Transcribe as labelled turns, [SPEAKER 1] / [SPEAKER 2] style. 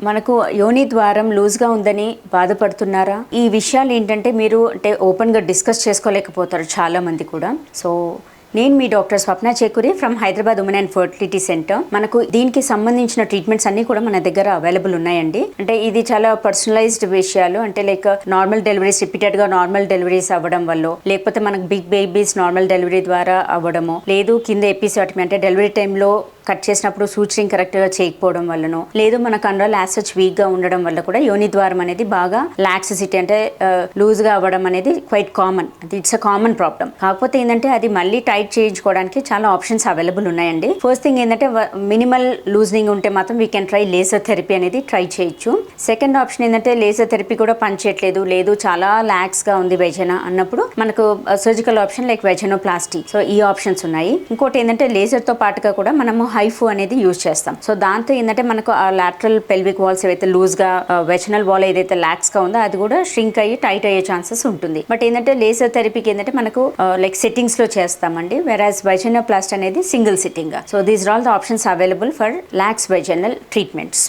[SPEAKER 1] మనకు యోని ద్వారం లూజ్గా ఉందని బాధపడుతున్నారా? ఈ విషయాలు ఏంటంటే మీరు అంటే ఓపెన్గా డిస్కస్ చేసుకోలేకపోతారు చాలా మంది కూడా. సో నేను మీ doctor Swapna Chekuri from Hyderabad women and fertility centre. మనకు దీనికి సంబంధించిన ట్రీట్మెంట్స్ అన్ని కూడా మన దగ్గర అవైలబుల్ ఉన్నాయండి. అంటే ఇది చాలా పర్సనలైజ్డ్ విషయాలు. అంటే లైక్ నార్మల్ డెలివరీస్ రిపీటెడ్ గా నార్మల్ డెలివరీస్ అవ్వడం వల్ల, లేకపోతే మనకు బిగ్ బేబీస్ నార్మల్ డెలివరీ ద్వారా అవ్వడము, లేదు కింద ఎపిసోటమీ అంటే డెలివరీ టైంలో కట్ చేసినప్పుడు సూచరింగ్ కరెక్ట్గా చేయకపోవడం వల్లనో, లేదు మన కండరాలు యాజ్ సచ్ వీక్గా ఉండడం వల్ల కూడా యోని ద్వారం అనేది బాగా లాక్సిసిటీ అంటే లూజ్గా అవ్వడం అనేది quite common. It's a common problem. కాకపోతే ఏంటంటే అది మళ్ళీ టైట్ చేయించుకోవడానికి చాలా ఆప్షన్స్ అవైలబుల్ ఉన్నాయండి. ఫస్ట్ థింగ్ ఏంటంటే మినిమల్ లూజనింగ్ ఉంటే మాత్రం we can try laser therapy అనేది ట్రై చేయొచ్చు. సెకండ్ ఆప్షన్ ఏంటంటే లేజర్ థెరపీ కూడా పనిచేయట్లేదు, లేదు చాలా లాక్స్గా ఉంది వెజైనా అన్నప్పుడు మనకు సర్జికల్ ఆప్షన్ లైక్ వెజైనోప్లాస్టీ. సో ఈ ఆప్షన్స్ ఉన్నాయి. ఇంకోటి ఏంటంటే లేజర్తో పాటుగా కూడా మనము హైఫు అనేది యూజ్ చేస్తాం. సో దాంతో ఏంటంటే మనకు ఆ లాటరల్ పెల్విక్ వాల్స్ ఏవైతే లూజ్గా వెజనల్ వాల్ ఏదైతే లాక్స్గా ఉందో అది కూడా ష్రింక్ అయ్యి టైట్ అయ్యే ఛాన్సెస్ ఉంటుంది. బట్ ఏంటంటే లేజర్ థెరపీకి ఏంటంటే మనకు లైక్ సెట్టింగ్స్లో చేస్తామండి, వెరాజ్ వెజైనోప్లాస్టీ అనేది single sitting. So these are all the options available for lax vaginal treatments.